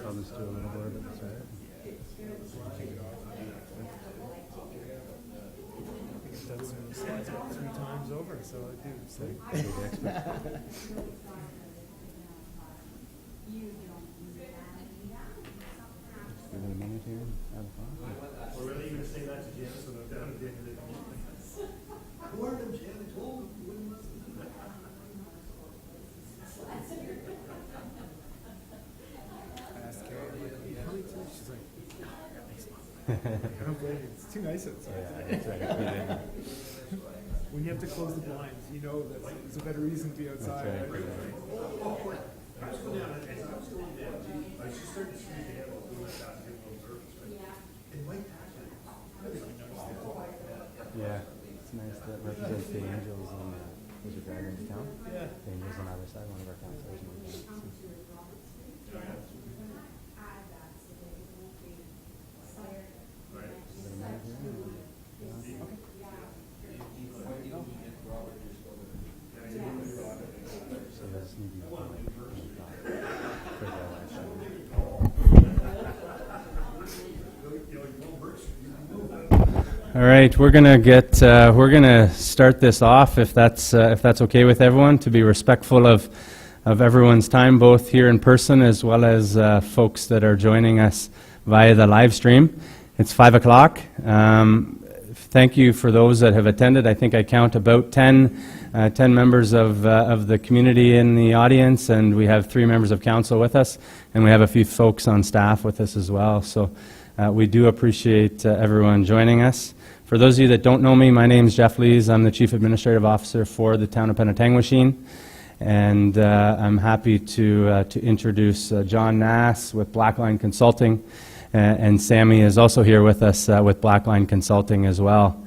I'll just do a little more of it. That's all right. I've done some slides about 3 times over, so I do. So. Give it a minute here. Have fun. We're really going to say that to Janice when I'm down at the end of the meeting. Who are them, Jan? I told them you wouldn't listen. I asked Carrie, I'm like, are you coming too? She's like, yeah, thanks, Mom. I don't blame you. It's too nice outside. Yeah, that's right. When you have to close the blinds, you know that there's a better reason to be outside. That's right. I was going down, and as I was going down, I just started to see the handle doing like that, getting a little nervous, right? And Mike actually, I really noticed it. Yeah, it's nice that represents the angels and those are dragons count. Yeah. The angels on either side, one of our constellation accounts. All right, we're gonna start this off if that's okay with everyone, to be respectful of everyone's time, both here in person as well as folks that are joining us via the live stream. It's 5 o'clock. Thank you for those that have attended. I think I count about 10 members of the community in the audience, and we have 3 members of council with us, and we have a few folks on staff with us as well. So we do appreciate everyone joining us. For those of you that don't know me, my name is Jeff Lees. I'm the Chief Administrative Officer for the Town of Penetanguishene, and I'm happy to introduce John Nass with Blackline Consulting, and Sammy is also here with us with Blackline Consulting as well.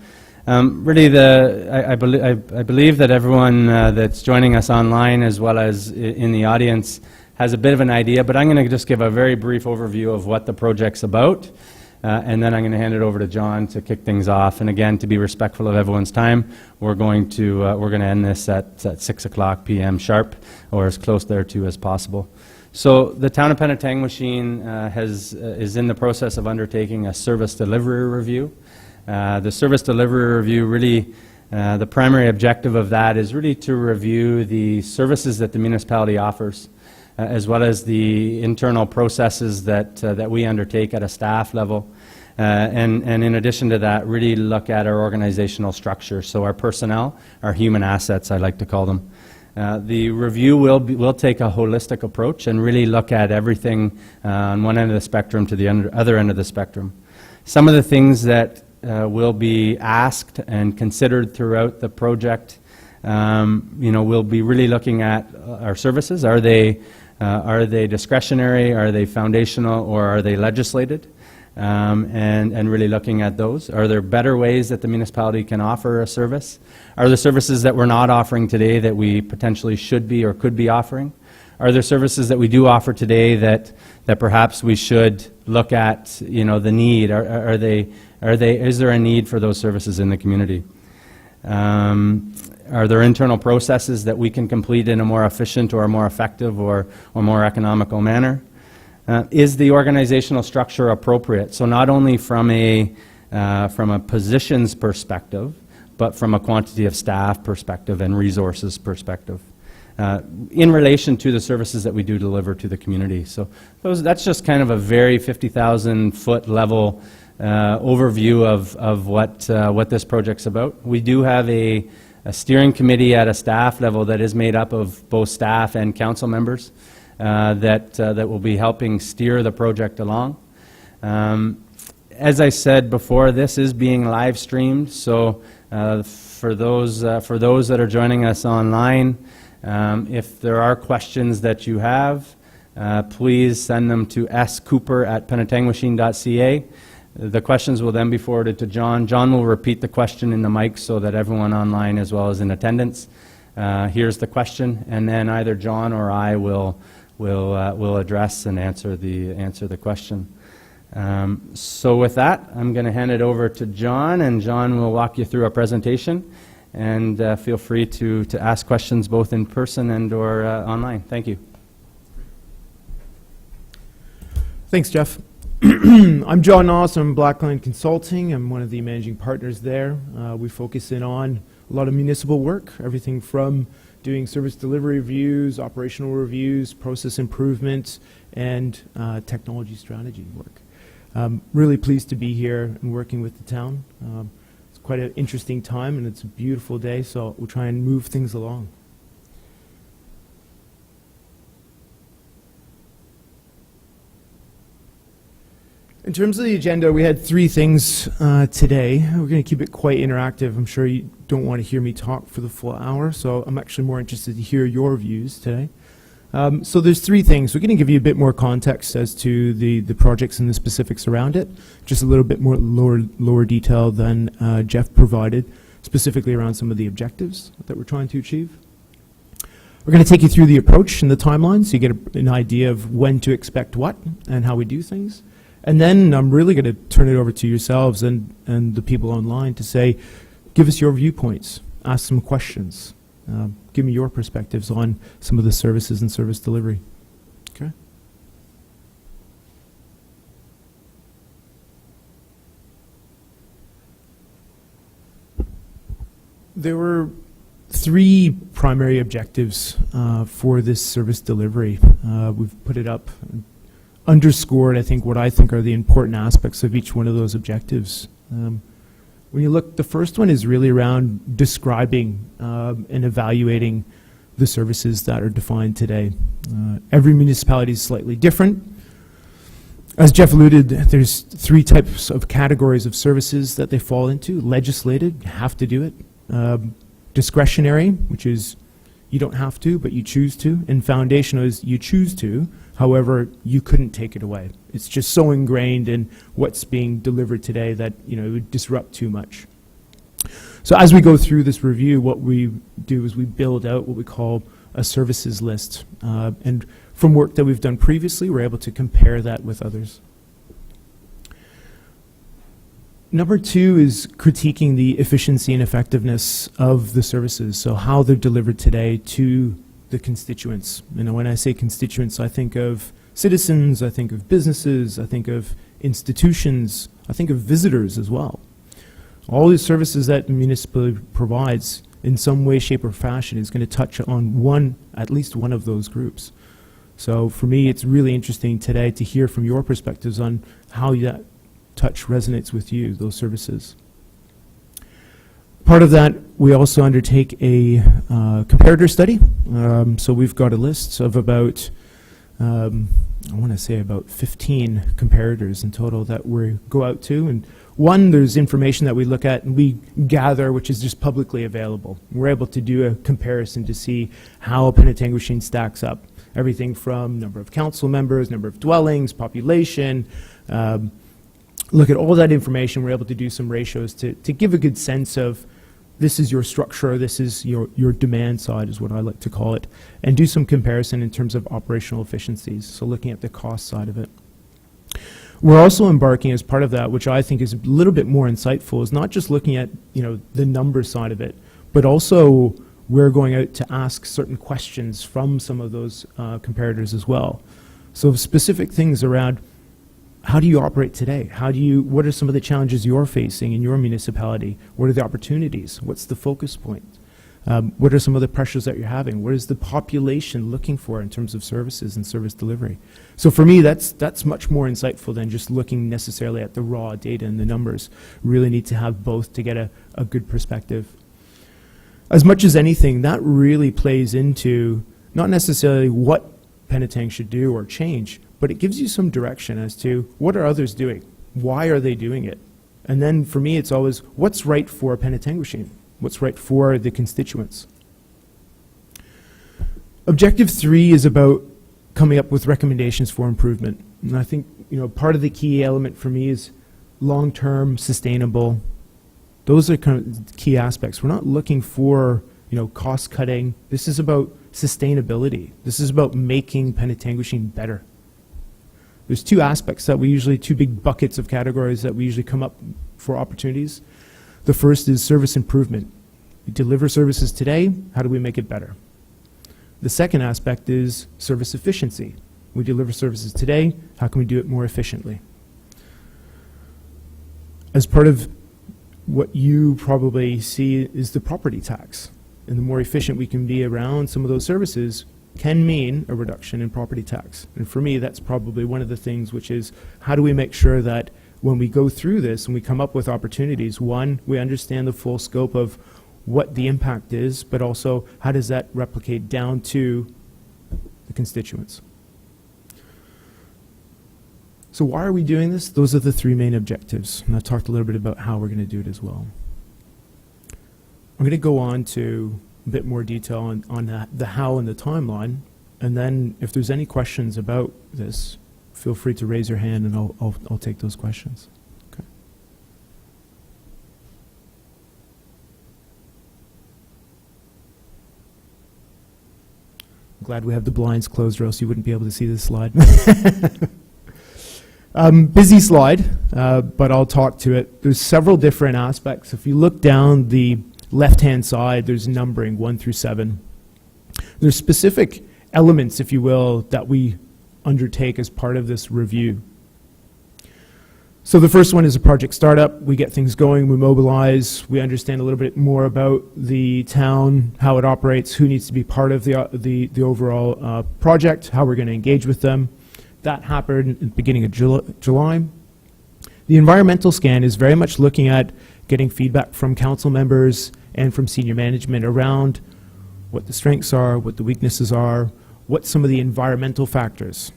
Really, I believe that everyone that's joining us online as well as in the audience has a bit of an idea, but I'm going to just give a very brief overview of what the project's about. And then I'm going to hand it over to John to kick things off. And again, to be respectful of everyone's time, we're going to end this at 6 o'clock p.m. sharp, or as close thereto as possible. So the town of Penetanguishene is in the process of undertaking a service delivery review. The service delivery review really, the primary objective of that is really to review the services that the municipality offers, as well as the internal processes that we undertake at a staff level. And in addition to that, really look at our organizational structure, so our personnel, our human assets, I like to call them. The review will take a holistic approach and really look at everything on one end of the spectrum to the other end of the spectrum. Some of the things that will be asked and considered throughout the project, we'll be really looking at our services. Are they discretionary, are they foundational, or are they legislated? And really looking at those. Are there better ways that the municipality can offer a service? Are there services that we're not offering today that we potentially should be or could be offering? Are there services that we do offer today that perhaps we should look at, the need? Is there a need for those services in the community? Are there internal processes that we can complete in a more efficient or more effective or more economical manner? Is the organizational structure appropriate? So not only from a positions perspective, but from a quantity of staff perspective and resources perspective, in relation to the services that we do deliver to the community. So that's just kind of a very 50,000-foot level overview of what this project's about. We do have a steering committee at a staff level that is made up of both staff and council members that will be helping steer the project along. As I said before, this is being live streamed, so for those that are joining us online, if there are questions that you have, please send them to scooper@penetanguishene.ca. The questions will then be forwarded to John. John will repeat the question in the mic so that everyone online as well as in attendance hears the question, and then either John or I will address and answer the question. So with that, I'm going to hand it over to John, and John will walk you through a presentation, and feel free to ask questions both in person and or online. Thank you. Thanks, Jeff. I'm John Noss. I'm Blackline Consulting. I'm one of the managing partners there. We focus in on a lot of municipal work, everything from doing service delivery reviews, operational reviews, process improvement, and technology strategy work. Really pleased to be here and working with the town. It's quite an interesting time, and it's a beautiful day, so we'll try and move things along. In terms of the agenda, we had three things today. We're going to keep it quite interactive. I'm sure you don't want to hear me talk for the full hour, so I'm actually more interested to hear your views today. So there's three things. We're going to give you a bit more context as to the projects and the specifics around it, just a little bit more lower detail than Jeff provided, specifically around some of the objectives that we're trying to achieve. We're going to take you through the approach and the timeline so you get an idea of when to expect what and how we do things. And then I'm really going to turn it over to yourselves and the people online to say, give us your viewpoints, ask some questions, give me your perspectives on some of the services and service delivery. Okay. There were three primary objectives for this service delivery. We've put it up, underscored, I think, what I think are the important aspects of each one of those objectives. When you look, the first one is really around describing and evaluating the services that are defined today. Every municipality is slightly different. As Jeff alluded, there's three types of categories of services that they fall into. Legislated, you have to do it. Discretionary, which is you don't have to, but you choose to. And foundational is you choose to, however, you couldn't take it away. It's just so ingrained in what's being delivered today that it would disrupt too much. So as we go through this review, what we do is we build out what we call a services list. And from work that we've done previously, we're able to compare that with others. Number two is critiquing the efficiency and effectiveness of the services, so how they're delivered today to the constituents. When I say constituents, I think of citizens, I think of businesses, I think of institutions, I think of visitors as well. All the services that the municipality provides in some way, shape, or fashion is going to touch on at least one of those groups. So for me, it's really interesting today to hear from your perspectives on how that touch resonates with you, those services. Part of that, we also undertake a comparator study. So we've got a list of about, I want to say about 15 comparators in total that we go out to. And one, there's information that we look at and we gather, which is just publicly available. We're able to do a comparison to see how Penetanguishene stacks up. Everything from number of council members, number of dwellings, population, look at all that information. We're able to do some ratios to give a good sense of this is your structure, this is your demand side is what I like to call it, and do some comparison in terms of operational efficiencies, so looking at the cost side of it. We're also embarking as part of that, which I think is a little bit more insightful, is not just looking at the number side of it, but also we're going out to ask certain questions from some of those comparators as well. So specific things around how do you operate today? What are some of the challenges you're facing in your municipality? What are the opportunities? What's the focus point? What are some of the pressures that you're having? What is the population looking for in terms of services and service delivery? So for me, that's much more insightful than just looking necessarily at the raw data and the numbers. Really need to have both to get a good perspective. As much as anything, that really plays into not necessarily what Penetang should do or change, but it gives you some direction as to what are others doing? Why are they doing it? And then for me, it's always what's right for Penetanguishene? What's right for the constituents? Objective 3 is about coming up with recommendations for improvement. And I think part of the key element for me is long-term, sustainable. Those are kind of key aspects. We're not looking for cost cutting. This is about sustainability. This is about making Penetanguishene better. There's two aspects that two big buckets of categories that we usually come up for opportunities. The first is service improvement. We deliver services today, how do we make it better? The second aspect is service efficiency. we deliver services today, how can we do it more efficiently? As part of what you probably see is the property tax. And the more efficient we can be around some of those services can mean a reduction in property tax. And for me, that's probably one of the things, which is how do we make sure that when we go through this and we come up with opportunities, one, we understand the full scope of what the impact is, but also how does that replicate down to the constituents. So why are we doing this? Those are the three main objectives. And I talked a little bit about how we're going to do it as well. I'm going to go on to a bit more detail on the how and the timeline. And then if there's any questions about this, feel free to raise your hand and I'll take those questions. Okay. I'm glad we have the blinds closed or else you wouldn't be able to see this slide. Busy slide, but I'll talk to it. There's several different aspects. If you look down the left-hand side, there's numbering 1 through 7. There's specific elements, if you will, that we undertake as part of this review. So the first one is a project startup. We get things going, we mobilize, we understand a little bit more about the town, how it operates, who needs to be part of the overall project, how we're going to engage with them. That happened at the beginning of July. The environmental scan is very much looking at getting feedback from council members and from senior management around what the strengths are, what the weaknesses are, what some of the environmental factors.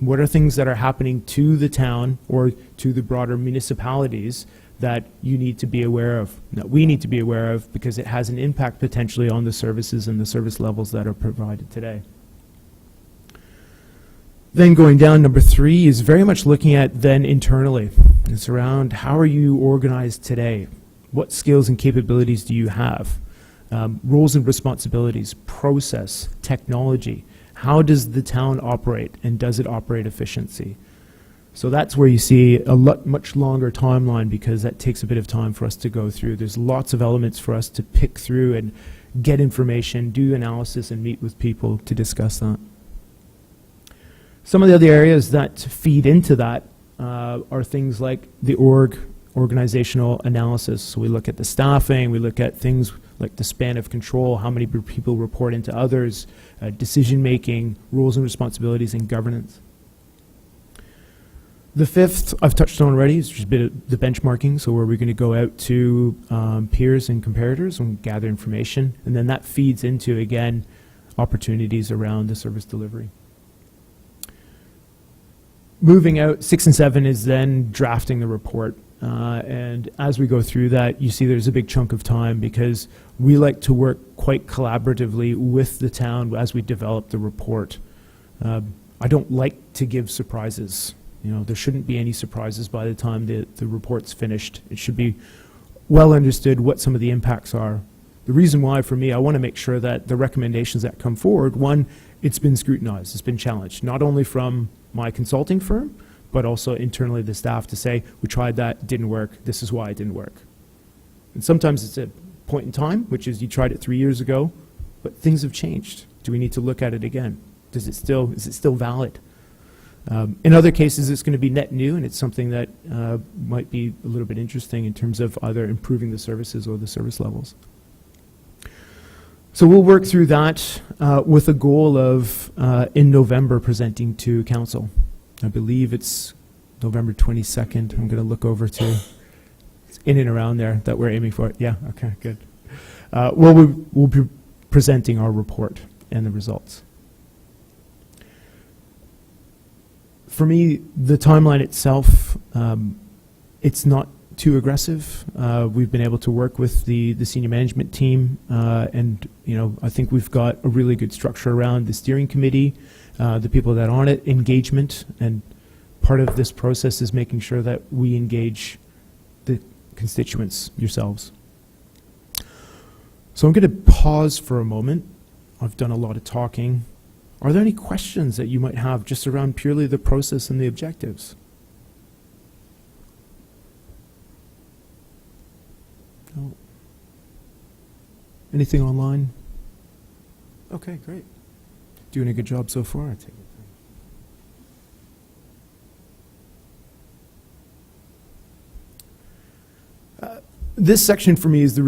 What are things that are happening to the town or to the broader municipalities that you need to be aware of, that we need to be aware of, because it has an impact potentially on the services and the service levels that are provided today. Then going down, number 3 is very much looking at then internally. It's around how are you organized today? What skills and capabilities do you have? Roles and responsibilities, process, technology. How does the town operate, and does it operate efficiency? So that's where you see a much longer timeline, because that takes a bit of time for us to go through. There's lots of elements for us to pick through and get information, do analysis, and meet with people to discuss that. Some of the other areas that feed into that are things like the organizational analysis. So we look at the staffing, we look at things like the span of control, how many people report into others, decision-making, roles and responsibilities, and governance. The 5th, I've touched on already, is just a bit of the benchmarking, so where we're going to go out to peers and comparators and gather information, and then that feeds into, again, opportunities around the service delivery. Moving out, 6 and 7 is then drafting the report. And as we go through that, you see there's a big chunk of time, because we like to work quite collaboratively with the town as we develop the report. I don't like to give surprises. You know, there shouldn't be any surprises by the time the report's finished. It should be well understood what some of the impacts are. The reason why, for me, I want to make sure that the recommendations that come forward, one, it's been scrutinized, it's been challenged, not only from my consulting firm, but also internally the staff to say, we tried that, didn't work, this is why it didn't work. And sometimes it's a point in time, which is you tried it 3 years ago, but things have changed. Do we need to look at it again? Is it still valid? In other cases, it's going to be net new, and it's something that might be a little bit interesting in terms of either improving the services or the service levels. So we'll work through that with a goal of, in November, presenting to council. I believe it's November 22nd. I'm going to look over to, it's in and around there that we're aiming for. Yeah, okay, good. We'll be presenting our report and the results. For me, the timeline itself, it's not too aggressive. We've been able to work with the senior management team, and I think we've got a really good structure around the steering committee, the people that are on it, engagement, and part of this process is making sure that we engage the constituents yourselves. So I'm going to pause for a moment. I've done a lot of talking. Are there any questions that you might have just around purely the process and the objectives? No. Anything online? Okay, great. Doing a good job so far, I take it. this section for me is the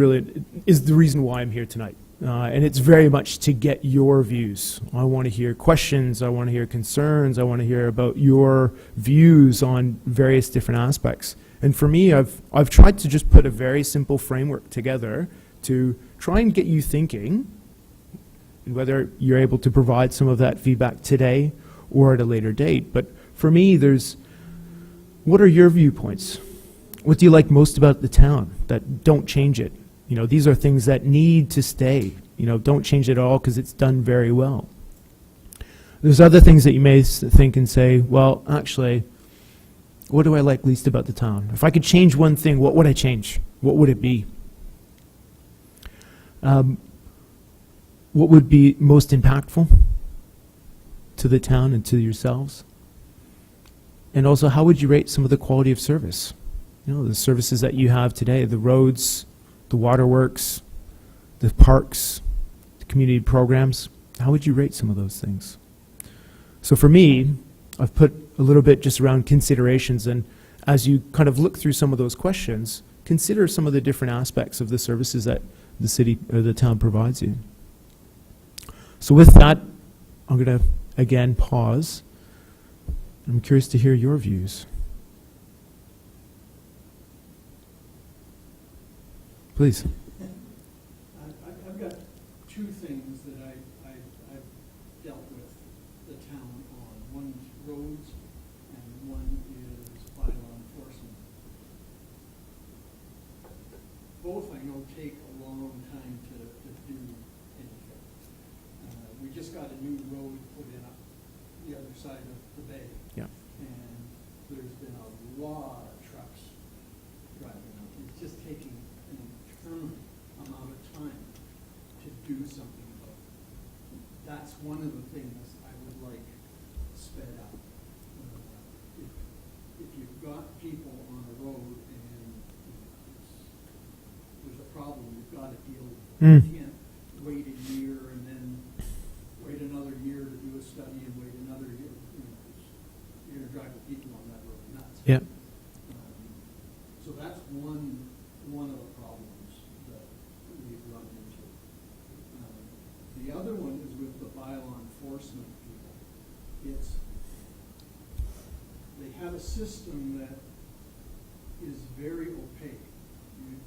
reason why I'm here tonight. And it's very much to get your views. I want to hear questions, I want to hear concerns, I want to hear about your views on various different aspects. And for me, I've tried to just put a very simple framework together to try and get you thinking, and whether you're able to provide some of that feedback today or at a later date. But for me, what are your viewpoints? What do you like most about the town that don't change it? You know, these are things that need to stay. You know, don't change it at all because it's done very well. There's other things that you may think and say, well, actually, what do I like least about the town? If I could change one thing, what would I change? What would it be? What would be most impactful to the town and to yourselves? And also, how would you rate some of the quality of service? You know, the services that you have today, the roads, the waterworks, the parks, the community programs. How would you rate some of those things? So for me, I've put a little bit just around considerations, and as you kind of look through some of those questions, consider some of the different aspects of the services that the city or the town provides you. So with that, I'm going to again pause. I'm curious to hear your views. Please. I've got two things that I've dealt with the town on. One is roads and one is bylaw enforcement. Both I know take a long time to do anything. We just got a new road put in up the other side of the bay. Yeah. And there's been a lot of trucks driving up. It's just taking an eternal amount of time to do something about it. That's one of the things I would like sped up. If you've got people on a road and there's a problem, you've got to deal with it. You can't wait a year and then wait another year to do a study and wait another year. You know, you're going to drive the people on that road nuts. Yeah. So that's one of the problems that we've run into. The other one is with the bylaw enforcement people. They have a system that is very opaque.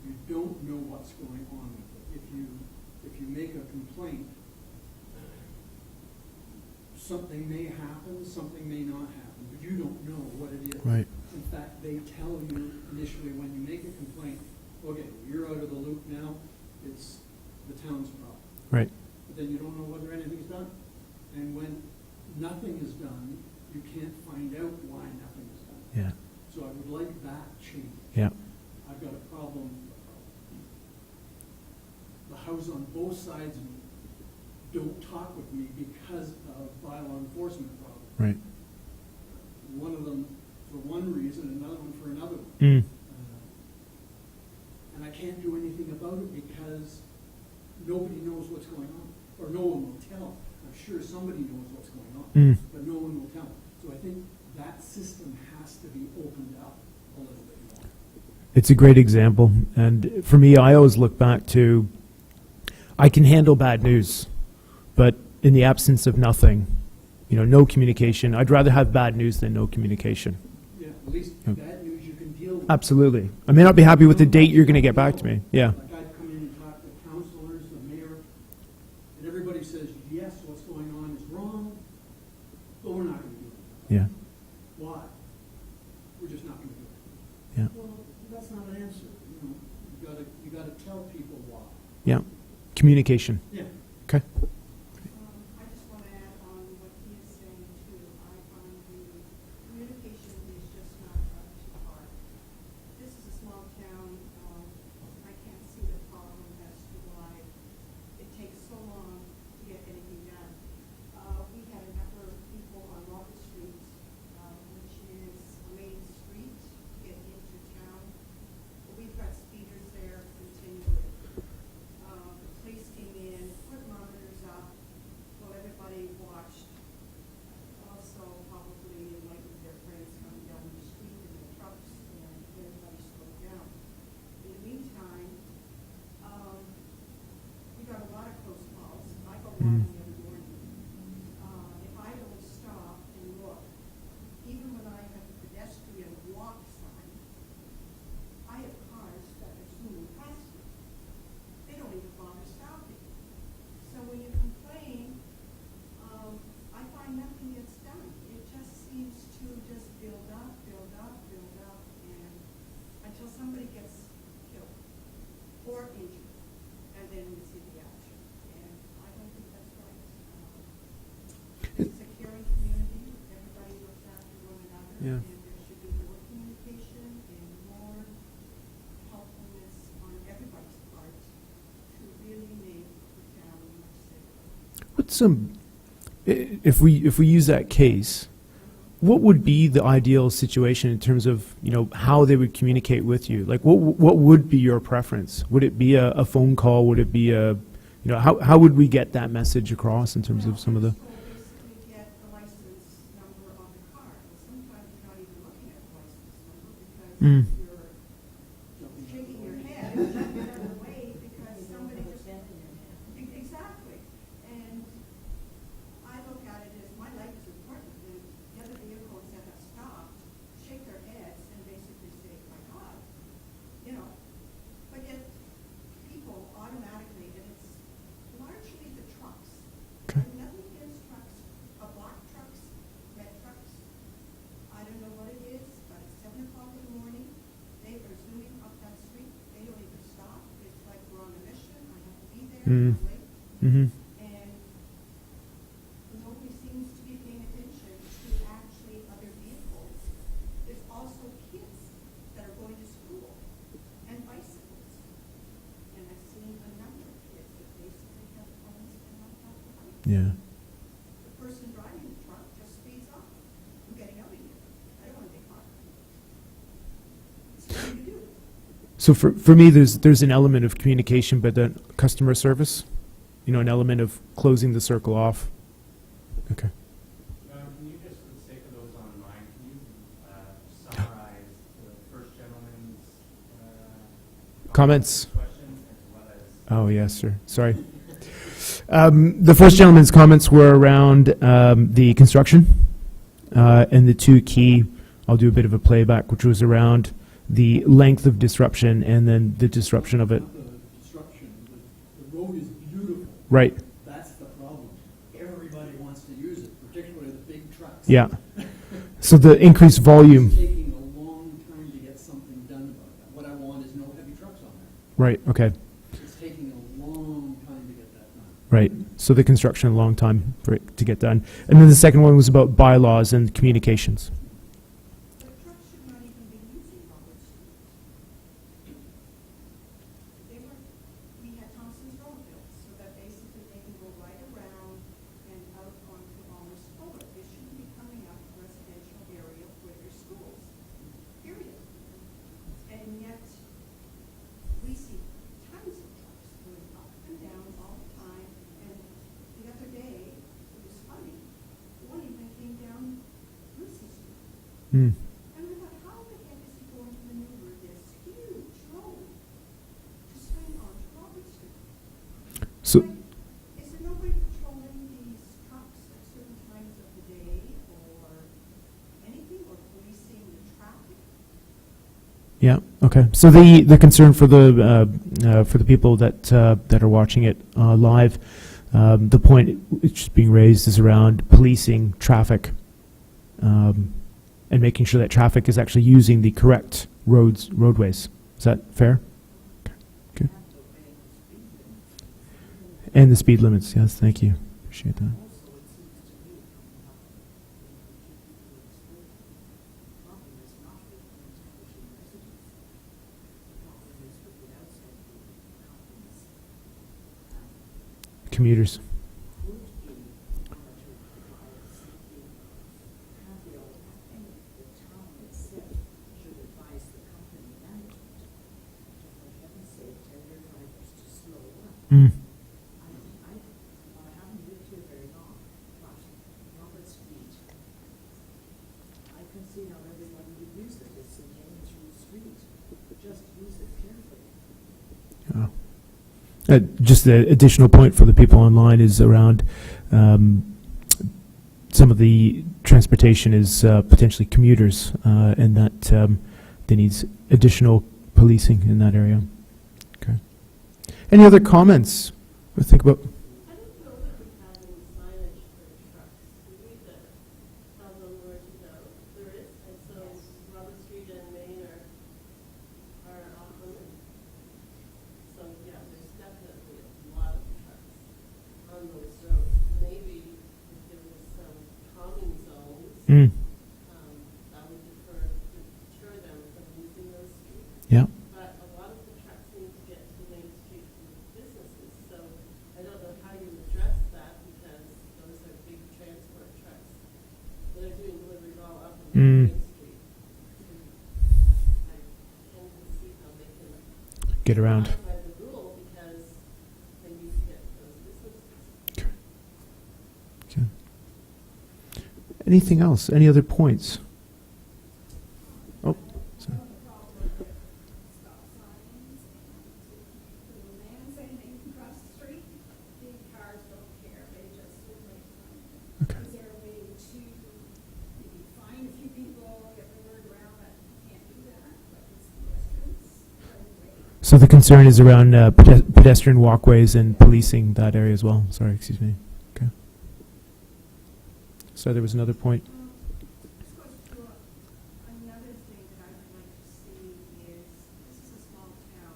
You don't know what's going on with it. If you make a complaint, something may happen, something may not happen, but you don't know what it is. Right. In fact, they tell you initially when you make a complaint, okay, you're out of the loop now, it's the town's problem. Right. But then you don't know whether anything's done. And when nothing is done, you can't find out why nothing is done. Yeah. So I would like that change. Yeah. I've got a problem. The house on both sides of me don't talk with me because of bylaw enforcement problems. Right. One of them for one reason, another one for another one. Mm. And I can't do anything about it because nobody knows what's going on, or no one will tell. I'm sure somebody knows what's going on, but no one will tell. So I think that system has to be opened up a little bit more. It's a great example, and for me, I always look back to, I can handle bad news, but in the absence of nothing, you know, no communication. I'd rather have bad news than no communication. Yeah, at least bad news you can deal with. Absolutely. I may not be happy with the date you're going to get back to me. Yeah. Like I'd come in and talk to councilors, the mayor, and everybody says, yes, what's going on is wrong, but we're not going to do it. Yeah. Why? We're just not going to do it. Yeah. Well, that's not an answer. You know, you got to tell people why. Yeah. Communication. Yeah. Okay. I just want to add on what he is saying too. I find the communication is just not up to par. This is a small town. I can't see the problem as to why it takes so long to get anything done. We had a number of people on Walker Street, which is a main street to get into town. We've got speeders there continually. The police came in, put Yeah. And there should be more communication and more helpfulness on everybody's part to really make the town much safer. What's if we use that case, what would be the ideal situation in terms of, you know, how they would communicate with you? Like, what would be your preference? Would it be a phone call? Would it be a, you know, how would we get that message across in terms of some of the? So basically get the license number on the car. Well, sometimes you're not even looking at the license number because Mm. you're shaking your head the other way because somebody just. Exactly. And I look at it as my life is important. And the other vehicles that have stopped shake their heads and basically say, my God, you know. But yet people automatically, and it's largely the trucks. Okay. And nothing against trucks, black trucks, red trucks. I don't know what it is, but it's 7 o'clock in the morning. They are zooming up that street. They don't even stop. It's like we're on a mission. I have to be there. Mm. I'm late. Mm-hmm. And nobody seems to be paying attention to actually other vehicles. There's also kids that are going to school and bicycles. And I've seen a number of kids that basically have phones and not have the bike. Yeah. The person driving the truck just speeds up. I'm getting out of here. I don't want to be caught. It's nothing to do. So for me, there's an element of communication, but then customer service, you know, an element of closing the circle off. Okay. Can you just, for the sake of those online, can you summarize the first gentleman's Comments. questions as well as? Oh, yes, sir. Sorry. The first gentleman's comments were around the construction, and the two key, I'll do a bit of a playback, which was around the length of disruption and then the disruption of it. The disruption, the road is beautiful. Right. That's the problem. Everybody wants to use it, particularly the big trucks. Yeah. So the increased volume. It's taking a long time to get something done about that. What I want is no heavy trucks on there. Right. Okay. It's taking a long time to get that done. Right. So the construction, a long time for it to get done. And then the second one was about bylaws and communications. The trucks should not even be using Robert Street. They were, we had Thompson's Road built, so that basically they can go right around and out onto Almer's Fuller. They shouldn't be coming up a residential area where there's schools, period. And yet, we see tons of trucks going up and down all the time. And the other day, it was funny, one even came down Lucy Street. Hmm. And I thought, how the heck is he going to maneuver this huge road to swing onto Robert Street? So Like, is there nobody patrolling these trucks at certain times of the day or anything, or policing the traffic? yeah. Okay. So the concern for the people that are watching it live, the point which is being raised is around policing traffic, and making sure that traffic is actually using the correct roadways. Is that fair? Okay. And the speed limits. Yes. Thank you. Appreciate that. Commuters. Mm. Oh. Just the additional point for the people online is around some of the transportation is potentially commuters, and that they needs additional policing in that area. Okay. Any other comments? What do you think about? I don't know that we have any signage for trucks. We need to tell them where to go. There is, and so Robert Street and Main are off limits. So, yeah, there's definitely a lot of trucks on those roads. Maybe if there was some calming zones, Mm. that would Yeah. But a lot of the trucks need to get to Main Street from businesses, so I don't know how you address that because those are big transport trucks that are doing deliveries all up and down Main Street. I tend to see how they can Get around. modify the rule because they need to get to those businesses. Okay. Anything else? Any other points? Oh, sorry. Stop signs and the man saying that you can cross the street, the cars don't care, they just do it. Okay. Is there a way to maybe find a few people, get the word around that you can't do that, but it's pedestrians? So the concern is around pedestrian walkways and policing that area as well. Sorry, excuse me. Okay. So there was another point. This goes to another thing that I would like to see is, this is a small town,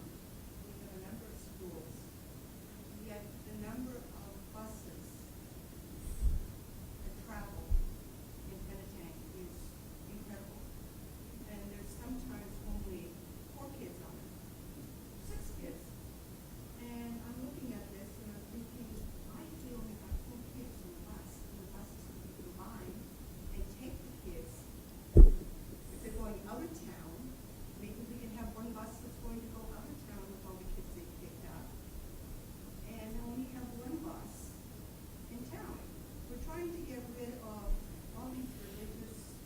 we have a number of schools, yet the number of buses that travel in Penetang is incredible. And there's sometimes only 4 kids on it, 6 kids. And I'm looking at this and I'm thinking, why do we only have 4 kids on the bus? And the buses could be combined and take the kids. If they're going out of town, maybe we can have one bus that's going to go out of town with all the kids they picked up. And only have one bus in town. We're trying to get rid of all these religious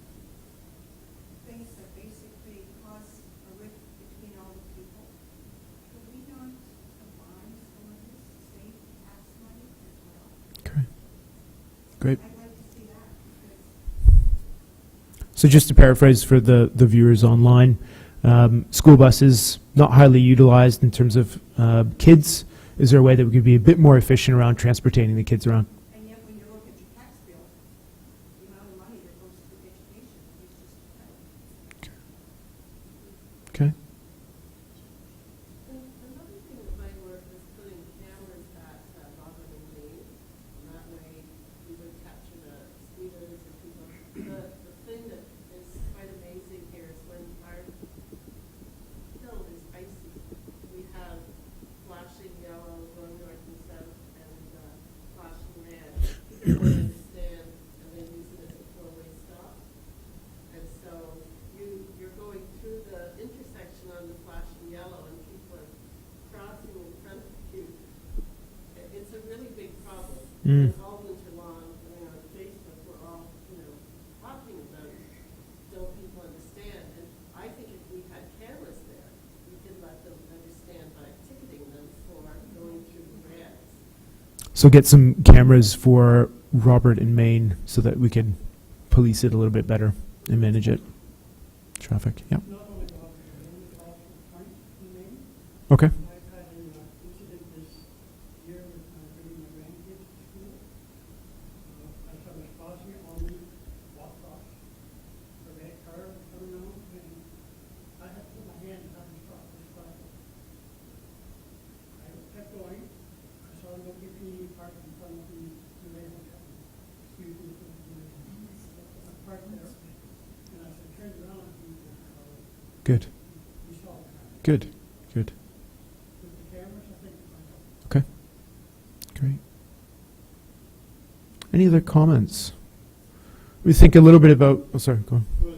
things that basically cause a rift between all the people. Could we not combine some of this to save tax money as well? Okay. Great. I'd like to see that because So just to paraphrase for the viewers online, school buses not highly utilized in terms of kids. Is there a way that we could be a bit more efficient around transporting the kids around? and yet when you look at your tax bill, the amount of money that goes to education is just incredible. Okay. Another thing that might work is putting cameras at Robert and Main, and that way we would capture the speeders and people. The thing that is quite amazing here is when our hill is icy, we have flashing yellow going north and south and flashing red. People don't understand and they use it as a four-way stop. And so you're going through the intersection on the flashing yellow and people are crossing in front of you. It's a really big problem. Mm. And all winter long, on Facebook, we're all, talking about, don't people understand? And I think if we had cameras there, we could let them understand by ticketing them for going through the reds. So get some cameras for Robert and Maine so that we can police it a little bit better and manage it. Traffic. Yeah. Not only Bob, but also Frank in Maine. Okay. I've had an incident this year with bringing my grandkids to school. As I was crossing it, all me walked across the red car coming on, and I had to put my hand and have to stop this car. I kept going. I saw no PP parked in front of the red hotel. Excuse me, I parked there, and I said, turn around. Good. We saw the car. Good. Good. With the cameras, I think it might help. Okay. Great. Any other comments? We think a little bit about. Oh, sorry. Go on. Well,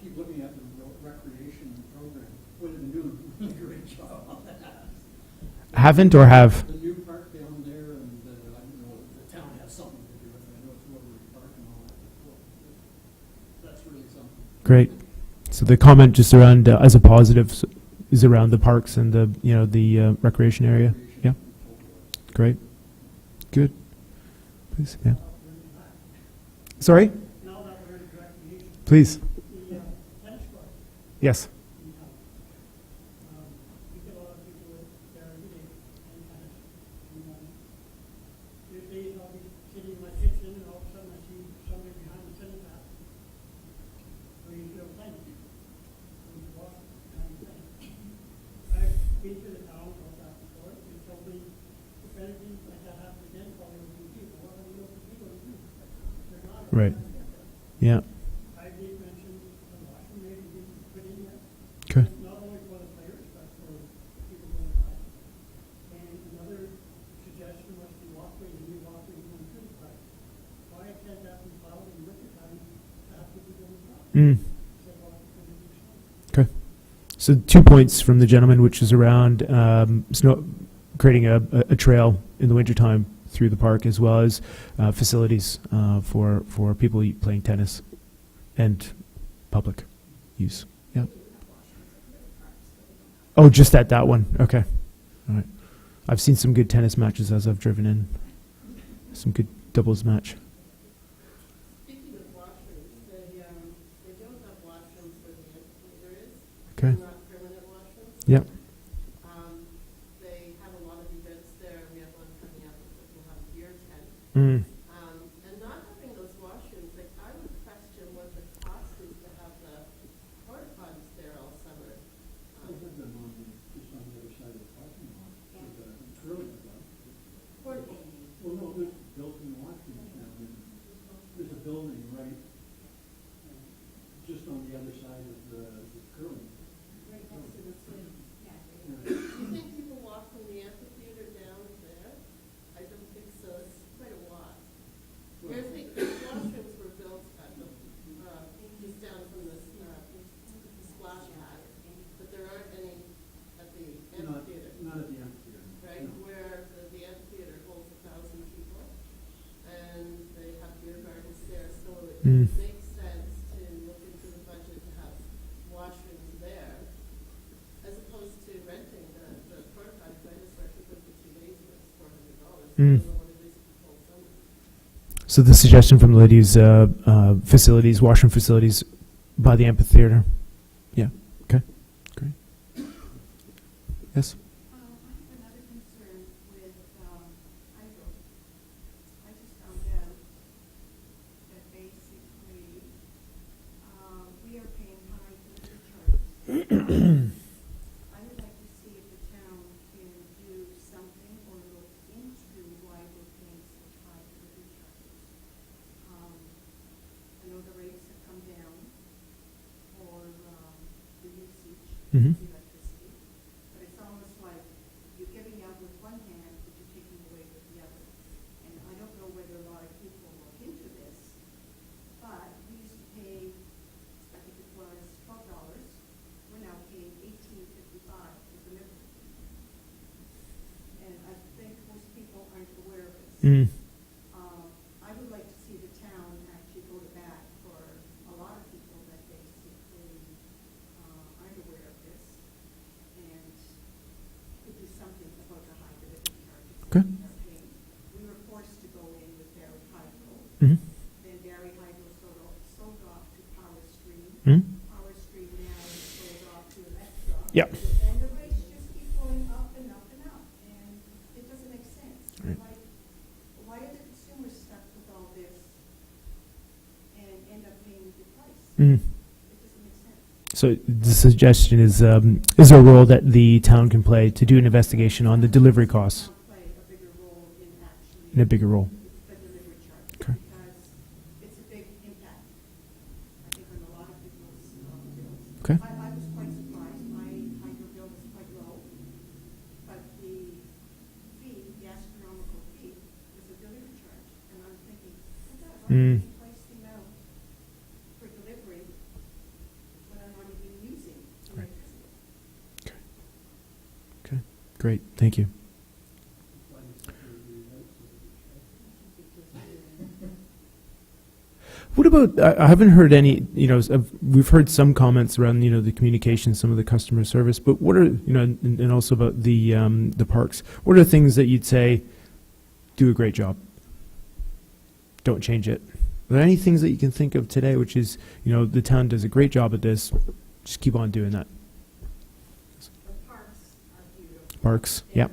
keep looking at the recreation program. What are they doing? A great job on that. Haven't or have? The new park down there, and I don't know, the town has something to do with it. I know it's Rotary Park and all that. That's really something. Great. So the comment just around as a positive is around the parks and the recreation area. Yeah. Great. Good. Please. Yeah. Sorry. Now that we're in recreation, Please. the tennis court Yes. in town. We get a lot of people there every day playing tennis. And, there's days I'll be sitting in my kitchen and all of a sudden I see somebody behind the center path. So you feel playing. So you walk and I'm playing. I've been to the town about that before. They told me if anything like that happens again, probably with you people, what are the local people to do? They're not. Right. Yeah. I did mention the washroom maybe being put in there. Okay. No Mm. Okay. So 2 points from the gentleman, which is around creating a trail in the wintertime through the park, as well as facilities for people playing tennis and public use. Yeah. Oh, just at that one. Okay. All right. I've seen some good tennis matches as I've driven in. Some good doubles match. Speaking of washrooms, they don't have washrooms where the amphitheater is. Okay. They're not permanent washrooms. Yep. They have a lot of events there. We have one coming up that will have a beer tent. Mm. And not having those washrooms, like, I would question what the cost is to have the porta potties there all summer. I have them on just on the other side of the parking lot, with the curling club. Portable. Well, no, there's built-in washrooms now, and there's a building right, just on the other side of the curling. Right next to the swing. Yeah. Do you think people walk from the amphitheater down there? I don't think so. It's quite a walk. Here's the washrooms were built at the, just down from the splash pad, but there aren't any at the amphitheater, Not at the amphitheater. right? No. Where the amphitheater holds 1,000 people, and they have beer gardens there, so it Mm. makes sense to look into the budget to have washrooms there, as opposed to renting the porta potties. I just rented them for 2 days, and it's $400. I Mm. don't know what it is for the whole summer. So the suggestion from the lady is facilities, washroom facilities by the amphitheater. Yeah. Okay. Great. Yes. I have another concern with hydro. I just found out that basically we are paying high delivery charges. I would like to see if the town can do something or look into why we're paying such high delivery charges. I know the rates have come down for the usage Mhm. of electricity, but it's almost like you're giving out with one hand, but you're taking away with the other. And I don't know whether a lot of people look into this, but we used to pay, I think it was $12. We're now paying $18.55 for delivery. And I think most people aren't aware of this. Mm. I would like to see the town actually go to bat for a lot of people that basically aren't aware of this and could do something about the high delivery charges. Okay. that we are paying. We were forced to go in with Barry Hydro. Mhm. Then Barry Hydro sold off to Power Stream. Mhm. Power Stream now is sold off to Electra. Yep. And the rates just keep going up and up and up, and it doesn't make sense. Right. Like, why are the consumers stuck with all this and end up paying the price? Mm. It doesn't make sense. So the suggestion is there a role that the town can play to do an investigation on the delivery costs Town play a bigger role in actually in a bigger role? the delivery charge. Okay. Because it's a big impact, I think, on a lot of people's bills. Okay. I was quite surprised. My hydro bill was quite low, but the fee, the astronomical fee, was a delivery charge. And I'm thinking, oh God, why Mm. are they pricing out for delivery when I'm not even using Right. electricity? Okay. Great. Thank you. Why does security rates What about, I haven't heard any, we've heard some comments around, the communication, some of the customer service, but what are, and also about the parks, what are things that you'd say, do a great job? Don't change it. Are there any things that you can think of today, which is, the town does a great job at this, just keep on doing that? The parks are beautiful. Parks, yeah,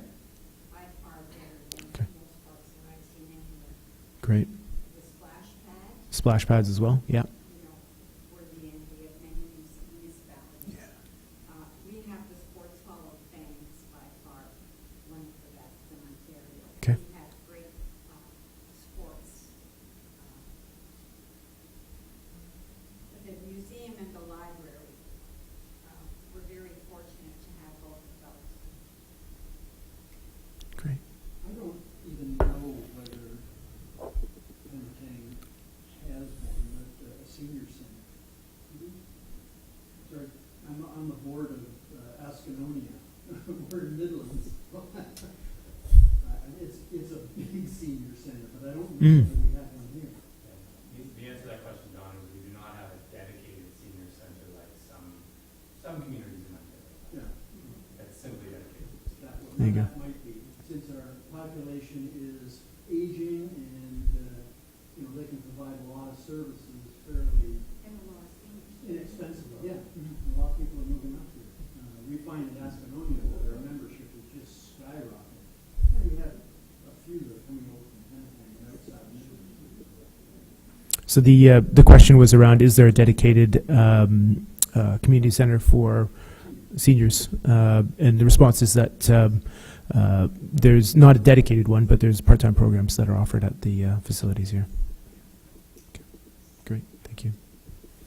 By far better than Okay. most parks that I've seen anywhere. great. The splash pad, Splash pads as well, yeah. were the envy of many municipalities. We have the Sports Hall of Fame, it's by far one of the best in Ontario. Okay. We have great sports. The museum and the library, we're very fortunate to have both of those. Great. I don't even know whether anything has one, but the board of Ascanonia. We're in Midlands. It's a big senior center, but I don't know that we have one here. The answer to that question, Don, is we do not have a dedicated senior center like some communities in Ontario. Yeah. That's simply dedicated. There you go. That might be, since our population is aging and, they can provide a lot of services fairly And a lot of seniors. inexpensively. Yeah. A lot of people are moving up here. We find in Ascanonia that our membership is just skyrocketing. And we have a few that are coming over from Pennsylvania and outside Michigan. So the question was around, is there a dedicated community center for seniors? And the response is that there's not a dedicated one, but there's part-time programs that are offered at the facilities here. Okay. Great, thank you.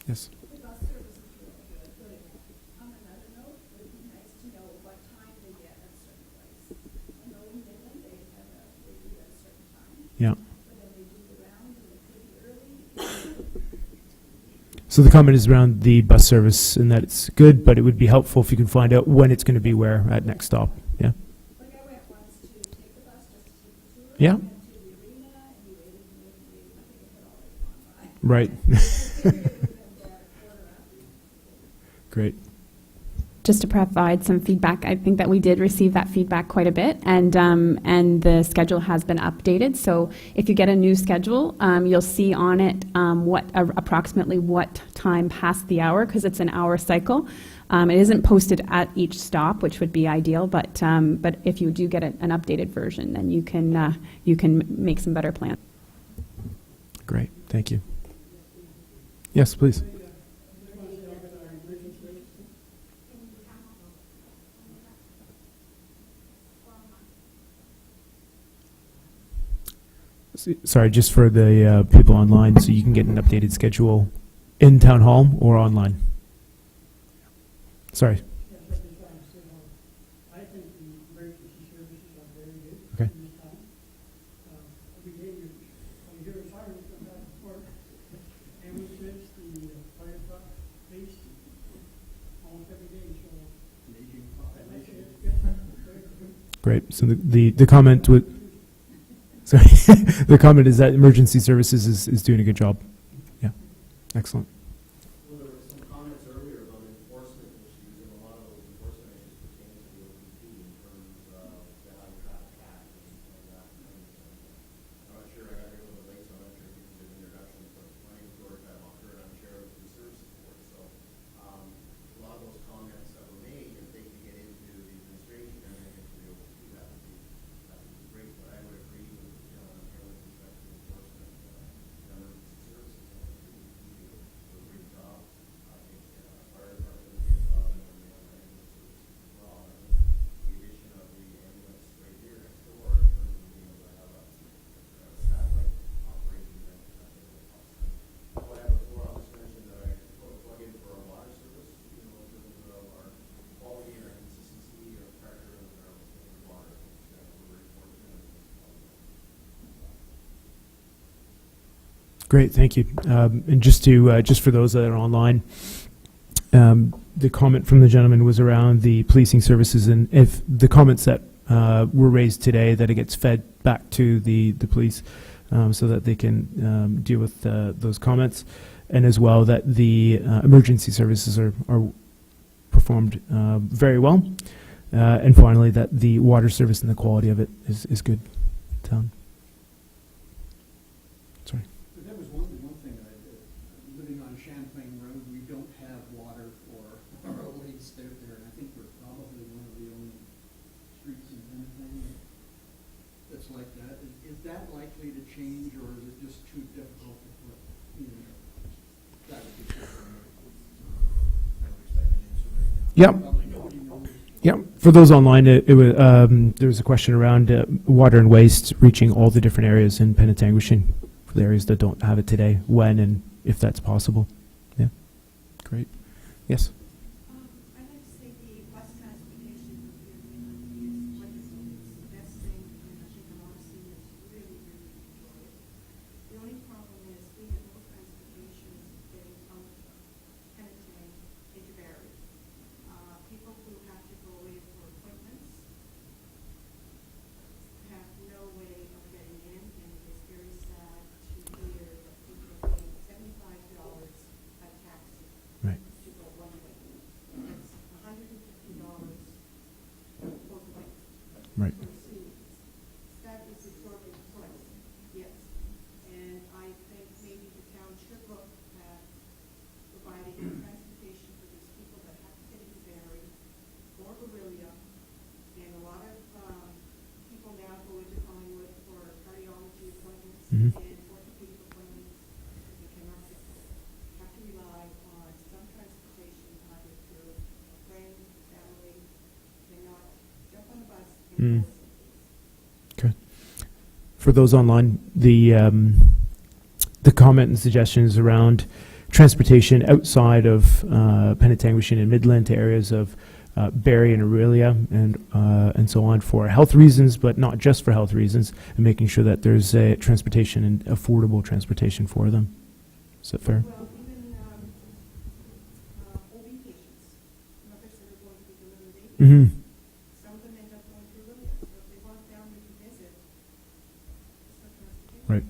Yes. The bus service is really good, but on another note, it would be nice to know what time they get at a certain place. I know in Midland, they do it at a certain time, Yeah. but then they do the round and it could be early. So the comment is around the bus service and that it's good, but it would be helpful if you can find out when it's going to be where at next stop. Yeah. Like I went once to take the bus just to take the tour. Yeah. And to the arena, and we waited and waited and waited. I think it had already gone by. Right. I figured it would have been there a quarter after. Great. Just to provide some feedback, I think that we did receive that feedback quite a bit, and the schedule has been updated. So if you get a new schedule, you'll see on it approximately what time past the hour, because it's an hour cycle. It isn't posted at each stop, which would be ideal, but if you do get an updated version, then you can make some better plans. Great. Thank you. Yes, please. Sorry, just for the people online, so you can get an updated schedule in Town Hall or online. Sorry. I think the emergency services are very good Okay. in this town. Every day when you hear a siren come back and forth, and we switch the fire truck police almost every day, so An aging I think population. it's good. Great. So the comment would, sorry, the comment is that emergency services is doing a good job. Yeah. Excellent. Well, there were some comments earlier about enforcement issues, and a lot of those enforcement issues pertain to the OPP in terms of the Highway Traffic Act and that kind of thing. I'm not sure, I got here a little bit late, so I'm not sure if you can give an introduction, but my name is George Badlocker, and I'm chair of the services board. So a lot of those comments that were made, if they could get into the administration and then into the OPP, that would be great. But I would agree with the gentleman here with respect to enforcement, emergency services. I think the OPP do a great job. I think fire department does a good job, and then the other ambulance services as well. And I think the addition of the ambulance right here next door in terms of being able to have a satellite operation that helps them. What I have before, I'll just mention that I plug in for our water service, in terms of our quality and our consistency of pressure and our water. We're very fortunate. Great, thank you. And just for those that are online, the comment from the gentleman was around the policing services, and if the comments that were raised today, that it gets fed back to the police so that they can deal with those comments, and as well that the emergency services are performed very well, and finally that the water service and the quality of it is good. Sorry. But that was one thing that I did. Living on Champlain Road, we don't have water for our old ladies out there, and I think we're probably one of the only streets in Pennsylvania that's like that. Is that likely to change, or is it just too difficult to put in? That would be something. Yep. Nobody knows. Yeah, for those online, there was a question around water and waste reaching all the different areas in Penetanguishene, for the areas that don't have it today, when and if that's possible. Yeah, great. Yes? I'd like to say the bus transportation here is wonderful. It's the best thing, and I think a lot of seniors really, really enjoy it. The only problem is we have no transportation getting from Penetang into Barrie. Mm. Okay. For those online, the comment and suggestions around transportation outside of Penetanguishene and Midland to areas of Barrie and Aurelia and so on for health reasons, but not just for health reasons, and making sure that there's a transportation and affordable transportation for them. Is that fair? Well, even OB patients, mothers that are going to be delivering babies, Mm-hmm. some of them end up going through Williams. So if they want family to visit, it's not transportation. Right.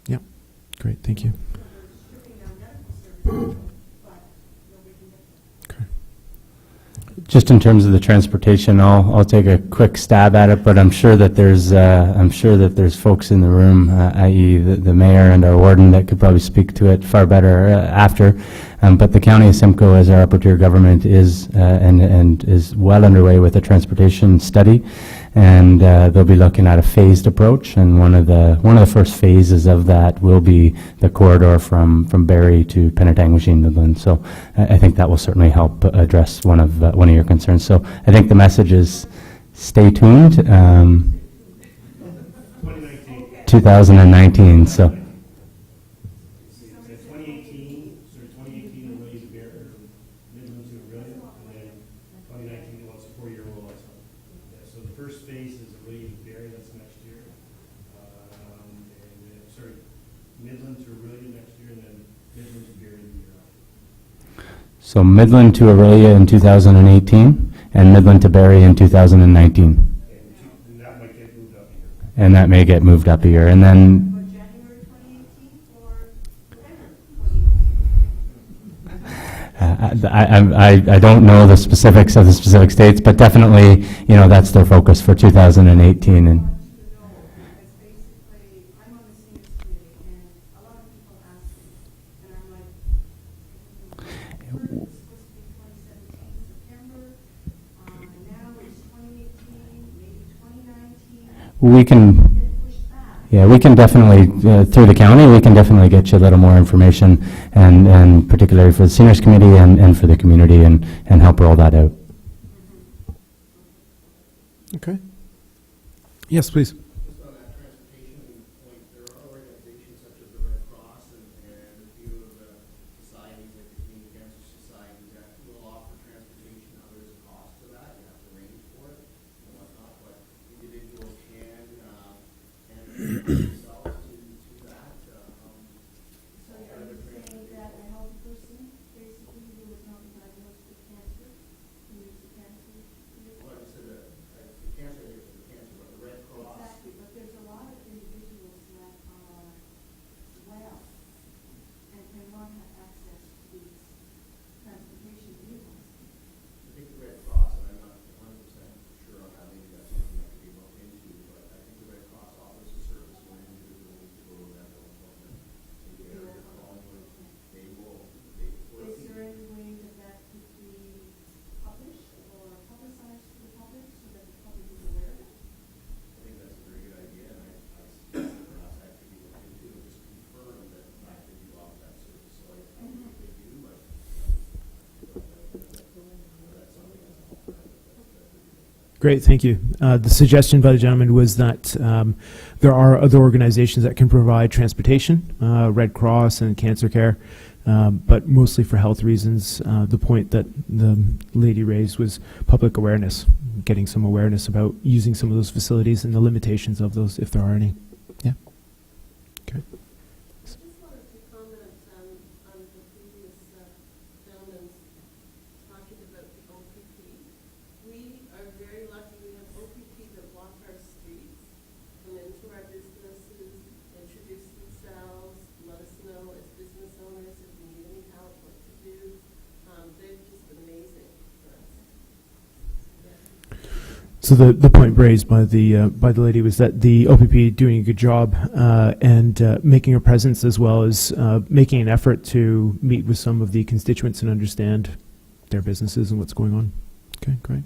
Yeah. Great. Thank you. So they're stripping down medical services, but nobody can get there. Okay. Just in terms of the transportation, I'll take a quick stab at it, but I'm sure that there's folks in the room, i.e. the mayor and our warden, that could probably speak to it far better after. But the county of Simcoe, as our upper tier government, is and is well underway with a transportation study, and they'll be looking at a phased approach. And one of the first phases of that will be the corridor from Barrie to Penetanguishene Midland. So I think that will certainly help address one of your concerns. So I think the message is stay tuned. 2019. So. 2018 Aurelia to Barrie, Midland to Aurelia, and then 2019, well, it's a 4-year rollout. So the first phase is Aurelia to Barrie, that's next year. And then, Midland to Aurelia next year, and then Midland to Barrie the year after. So Midland to Aurelia in 2018, and Midland to Barrie in 2019. And that might get moved up a year. And that may get moved up a year. And then For January 2018 or November 2018? I don't know the specifics of the specific states, but definitely, that's their focus for 2018. And Because basically, I'm on the seniors committee, and a lot of people ask me, and I'm like, it's supposed to be 2017 September, now it's 2018, maybe 2019, we can. getting pushed back. Yeah, we can definitely, through the county, we can definitely get you a little more information, and particularly for the seniors committee and for the community, and help roll that out. Okay. Yes, please. Just on that transportation point, there are organizations such as the Red Cross and a few of the societies, like the Canadian Cancer Society, that will offer transportation. Now, there's a cost to that. You have to arrange for it and whatnot, but individuals can themselves to that. So are you saying that a healthy person, basically, who is not diagnosed with cancer, who needs a cancer? Well, I said that the cancer is the cancer, but the Red Cross. Exactly, but there's a lot of individuals that are well and cannot have access to these transportation vehicles. I think the Red Cross, and I'm not 100% sure on that, maybe that's something that could be looked into, but I think the Red Cross offers a service when an individual needs to go to a medical appointment in the area of Collingwood. They will. Is there any way that that could be published or publicized to the public so that the public is aware of it? I think that's a very good idea, and I suggest that perhaps that could be looked into and just confirm that in fact they do offer that service. So I think they do, but that's something that's an alternative. Great, thank you. The suggestion by the gentleman was that there are other organizations that can provide transportation, Red Cross and Cancer Care, but mostly for health reasons. The point that the lady raised was public awareness, getting some awareness about using some of those facilities and the limitations of those, if there are any. Yeah. Okay. I just wanted to comment on the previous gentleman's talking about the OPP. We are very lucky we have OPP that walk our streets, come into our businesses, introduce themselves, let us know as business owners if we need any help, what to do. They've just been amazing for us. So the point raised by the lady was that the OPP doing a good job and making a presence, as well as making an effort to meet with some of the constituents and understand their businesses and what's going on. Okay, great.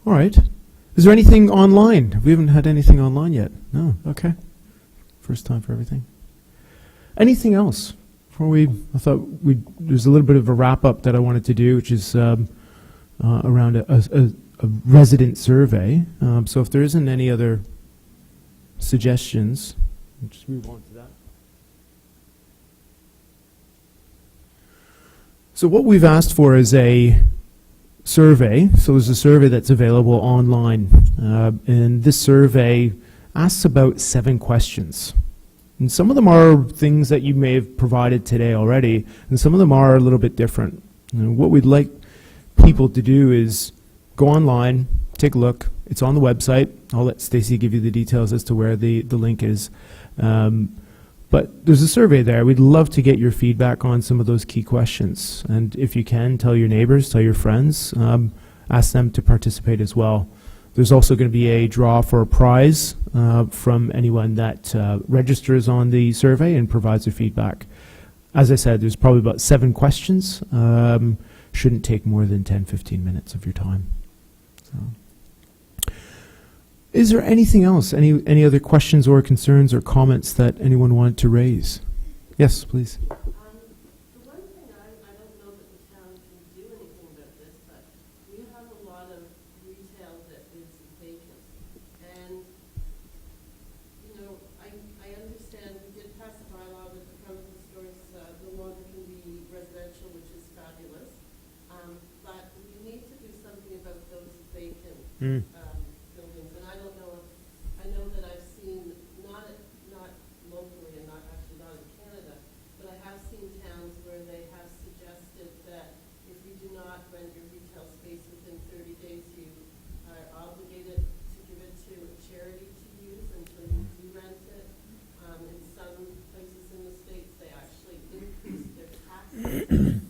All right. Is there anything online? We haven't had anything online yet. No. Okay. First time for everything. Anything else? I thought there's a little bit of a wrap up that I wanted to do, which is around a resident survey. So if there isn't any other suggestions, we'll just move on to that. So what we've asked for is a survey. So there's a survey that's available online. And this survey asks about 7 questions. And some of them are things that you may have provided today already, and some of them are a little bit different. And what we'd like people to do is go online, take a look. It's on the website. I'll let Stacey give you the details as to where the link is. But there's a survey there. We'd love to get your feedback on some of those key questions. And if you can, tell your neighbors, tell your friends, ask them to participate as well. There's also going to be a draw for a prize from anyone that registers on the survey and provides their feedback. As I said, there's probably about 7 questions. Shouldn't take more than 10-15 minutes of your time. So, is there anything else? Any other questions or concerns or comments that anyone wanted to raise? Yes, please. The one thing I don't know that the town can do anything about this, but we have a lot of retail that is vacant. And, you know, I understand we did pass a bylaw that the front of the stores no longer can be residential, which is fabulous. But we need to do something about those vacant buildings. And I don't know if, I know that I've seen, not locally and not in Canada, but I have seen towns where they have suggested that if you do not rent your retail space within 30 days, you are obligated to give it to a charity to use until you do rent it. In some places in the States, they actually increase their taxes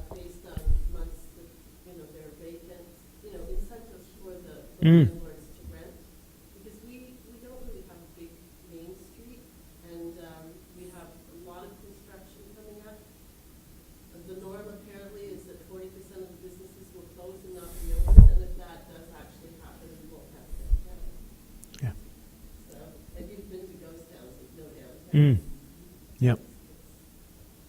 based on months that, you know, they're vacant, you know, incentives for the landlords to rent. Because we don't really have a big main street, and we have a lot of construction coming up. The norm apparently is that 40% of the businesses will close and not reopen, and if that does actually happen, we won't have downtown. Yeah. So, and you've been to ghost towns with no downtown. Yep.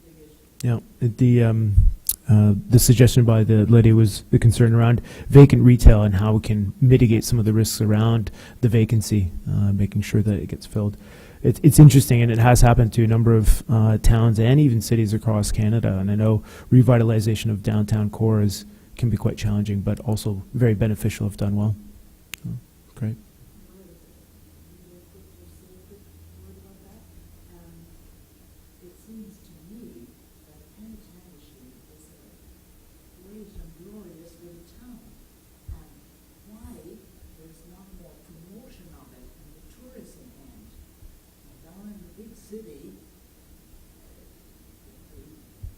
Big issue. Yeah. The suggestion by the lady was the concern around vacant retail and how we can mitigate some of the risks around the vacancy, making sure that it gets filled. It's interesting, and it has happened to a number of towns and even cities across Canada. And I know revitalization of downtown core can be quite challenging, but also very beneficial if done well. Oh, great. It seems to me that Penetentiary is a great and glorious little town. And why there's not more promotion of it in the tourism end? And down in the big city,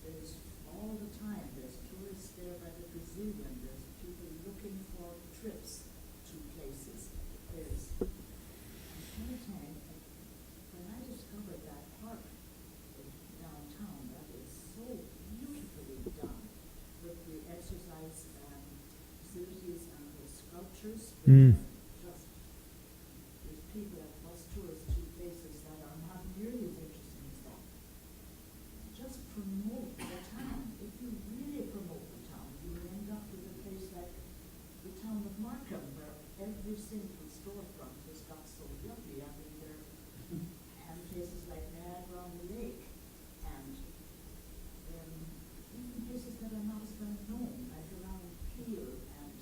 there's all the time, there's tourists there by the gazillion, there's people looking for trips to places. There's Penetentiary, when I discovered that park downtown, that is so beautifully done with the exercise facilities and the sculptures. Just, there's people that bus tours to places that are not nearly as interesting as that. Just promote the town. If you really promote the town, you will end up with a place like the town of Markham, where every single storefront has got so lovely. I mean, there and places like Niagara on the Lake, and even places that are not as well known, like around Peel and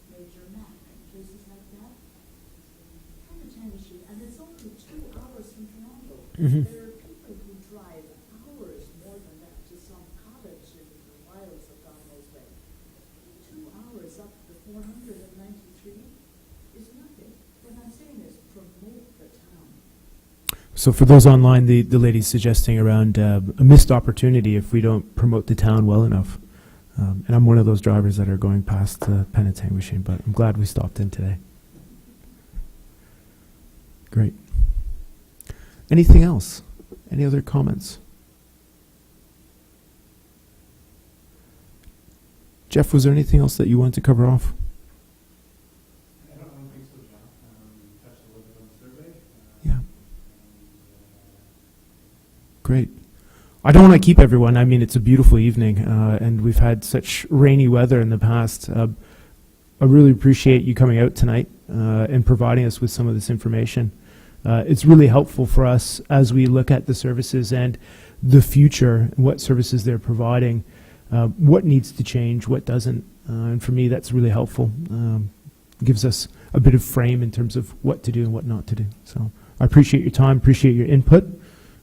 Major Mac, and places like that. Penetentiary, and it's only 2 hours from Toronto. There are people who drive hours more than that to some cottage in the wilds of God knows where. 2 hours up to 493 is nothing. What I'm saying is promote the town. So for those online, the lady's suggesting around a missed opportunity if we don't promote the town well enough. And I'm one of those drivers that are going past the Penetang machine, but I'm glad we stopped in today. Great. Anything else? Any other comments? Jeff, was there anything else that you wanted to cover off? I don't think so, John. You touched a little bit on the survey. Yeah. Great. I don't want to keep everyone. I mean, it's a beautiful evening, and we've had such rainy weather in the past. I really appreciate you coming out tonight and providing us with some of this information. It's really helpful for us as we look at the services and the future, what services they're providing, what needs to change, what doesn't. And for me, that's really helpful. Gives us a bit of frame in terms of what to do and what not to do. So I appreciate your time, appreciate your input,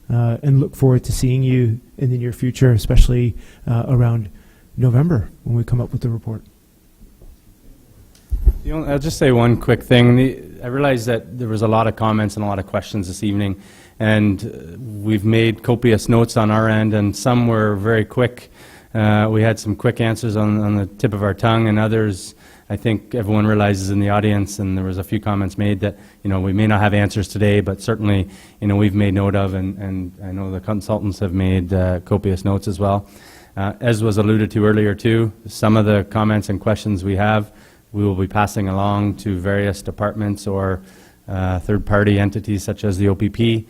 and look forward to seeing you in the near future, especially around November when we come up with the report. I'll just say one quick thing. I realized that there was a lot of comments and a lot of questions this evening, and we've made copious notes on our end, and some were very quick. We had some quick answers on the tip of our tongue, and others, I think everyone realizes in the audience, and there was a few comments made that, we may not have answers today, but certainly, we've made note of, and I know the consultants have made copious notes as well. As was alluded to earlier too, some of the comments and questions we will be passing along to various departments or third-party entities such as the OPP.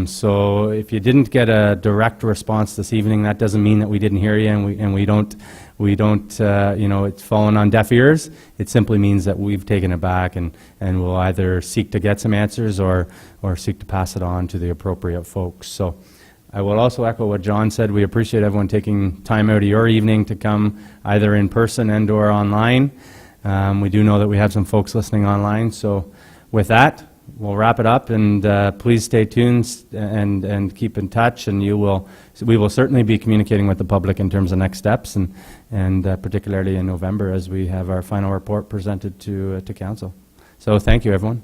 So if you didn't get a direct response this evening, that doesn't mean that we didn't hear you and we don't it's fallen on deaf ears. It simply means that we've taken it back and we'll either seek to get some answers or seek to pass it on to the appropriate folks. So I will also echo what John said. We appreciate everyone taking time out of your evening to come either in person and or online. We do know that we have some folks listening online. So with that, we'll wrap it up, and please stay tuned and keep in touch, and we will certainly be communicating with the public in terms of next steps, and particularly in November as we have our final report presented to council. So thank you, everyone.